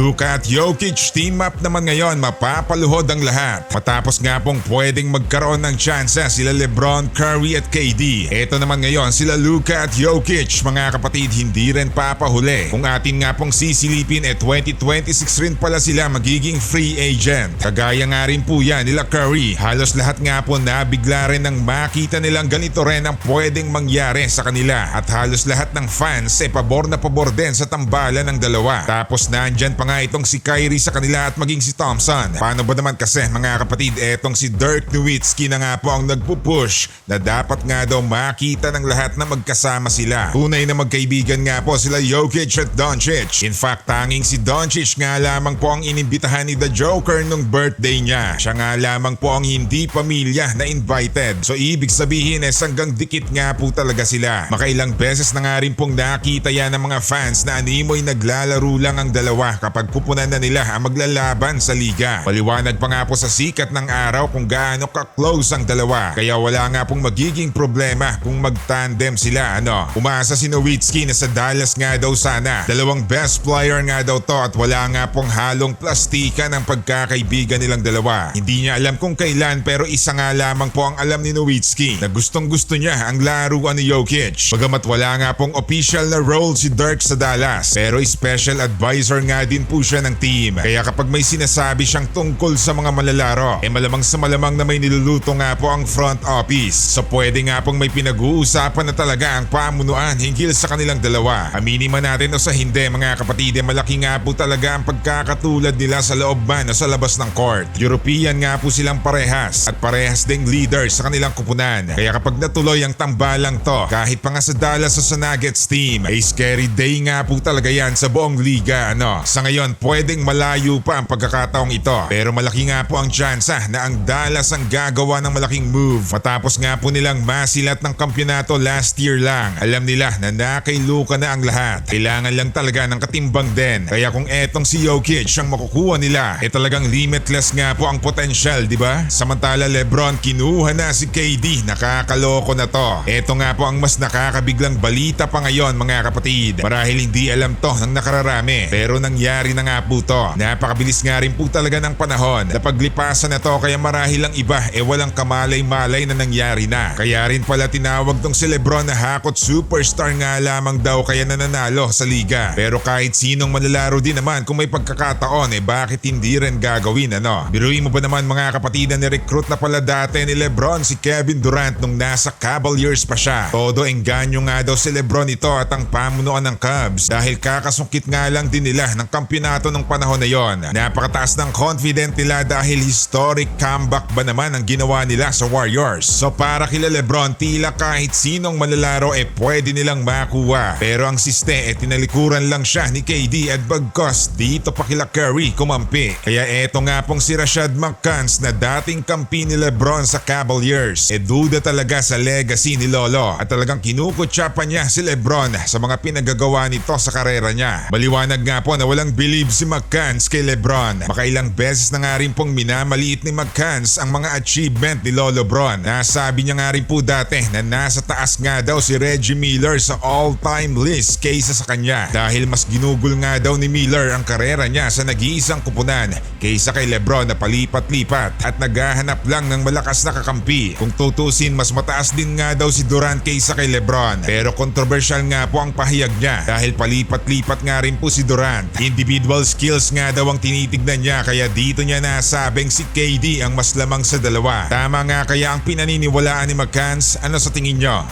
Luka at Jokic team up naman ngayon, mapapaluhod ang lahat. Matapos nga pong pwedeng magkaroon ng tsansa sila LeBron, Curry at KD. Ito naman ngayon sila Luka at Jokic, mga kapatid, hindi rin papahuli. Kung atin nga pong sisilipin 2026 rin pala sila magiging free agent. Kagaya nga rin po yan nila Curry. Halos lahat nga po nabigla rin nang makita nilang ganito rin ang pwedeng mangyari sa kanila. At halos lahat ng fans pabor na pabor din sa tambalan ng dalawa. Tapos nandyan pa nga itong si Kyrie sa kanila at maging si Thompson. Paano ba naman kasi mga kapatid, etong si Dirk Nowitzki na nga po ang nagpupush na dapat nga daw makita ng lahat na magkasama sila. Tunay na magkaibigan nga po sila Jokic at Doncic. In fact, tanging si Doncic nga lamang po ang inimbitahan ni The Joker nung birthday niya. Siya nga lamang po ang hindi pamilya na invited. So ibig sabihin hanggang dikit nga po talaga sila. Makailang beses na nga rin pong nakita yan ng mga fans na animoy naglalaro lang ang dalawa kapag pupunan na nila ang maglalaban sa liga. Paliwanag pa nga po sa sikat ng araw kung gaano ka-close ang dalawa. Kaya wala nga pong magiging problema kung mag-tandem sila. Umasa si Nowitzki na sa Dallas nga daw sana. Dalawang best player nga daw to at wala nga pong halong plastika ng pagkakaibigan nilang dalawa. Hindi niya alam kung kailan pero isa nga lamang po ang alam ni Nowitzki na gustong gusto niya ang laruan ni Jokic. Bagamat wala nga pong official na role si Dirk sa Dallas pero special advisor nga din po siya ng team. Kaya kapag may sinasabi siyang tungkol sa mga malalaro malamang sa malamang na may niluluto nga po ang front office. So pwede nga pong may pinag-uusapan na talaga ang pamunuan hinggil sa kanilang dalawa. Aminin man natin o sa hindi mga kapatid, malaki nga po talaga ang pagkakatulad nila sa loob man o sa labas ng court. European nga po silang parehas at parehas ding leaders sa kanilang kupunan. Kaya kapag natuloy ang tambalang to, kahit pa nga sa Dallas o sa Nuggets team, ay scary day nga po talaga yan sa buong liga. Sa ngayon, pwedeng malayo pa ang pagkakataong ito. Pero malaki nga po ang tsansa na ang Dallas ang gagawa ng malaking move. Matapos nga po nilang masilat ng kampyonato last year lang, alam nila na nakailuka na ang lahat. Kailangan lang talaga ng katimbang din. Kaya kung etong si Jokic ang makukuha nila, talagang limitless nga po ang potensyal, di ba? Samantala LeBron, kinuha na si KD, nakakaloko na to. Eto nga po ang mas nakakabiglang balita pa ngayon mga kapatid. Marahil hindi alam to ng nakararami, pero nangyari na nga po to. Napakabilis nga rin po talaga ng panahon. Napaglipasan na to kaya marahil ang iba walang kamalay-malay na nangyari na. Kaya rin pala tinawag tong si LeBron na hakot superstar nga lamang daw kaya nananalo sa liga. Pero kahit sinong manlalaro din naman kung may pagkakataon bakit hindi rin gagawin Biruin mo ba naman mga kapatid na nirecruit na pala dati ni LeBron si Kevin Durant nung nasa Cavaliers pa siya. Todo engganyo nga daw si LeBron ito at ang pamunuan ng Cavs dahil kakasungkit nga lang din nila ng kampyonato ng panahon na yon. Napakataas ng confident nila dahil historic comeback ba naman ang ginawa nila sa Warriors. So para kila LeBron, tila kahit sinong manlalaro pwede nilang makuha. Pero ang siste tinalikuran lang siya ni KD at bagkos dito pa kila Curry kumampi. Kaya eto nga pong si Rashad McCants na dating kampi ni LeBron sa Cavaliers duda talaga sa legacy ni Lolo at talagang kinukutsa pa niya si LeBron sa mga pinagagawa nito sa karera niya. Maliwanag nga po na walang believe si McCants kay LeBron. Makailang beses na nga rin pong minamaliit ni McCants ang mga achievement ni Lolo Bron. Nasabi niya nga rin po dati na nasa taas nga daw si Reggie Miller sa all-time list kaysa sa kanya dahil mas ginugol nga daw ni Miller ang karera niya sa nag-iisang kupunan kaysa kay LeBron na palipat-lipat at naghahanap lang ng malakas na kakampi. Kung tutusin, mas mataas din nga daw si Durant kaysa kay LeBron. Pero controversial nga po ang pahayag niya dahil palipat-lipat nga rin po si Durant. Individual skills nga daw ang tinitignan niya kaya dito niya nasabing si KD ang mas lamang sa dalawa. Tama nga kaya ang pinaniniwalaan ni McCants? Ano sa tingin niyo?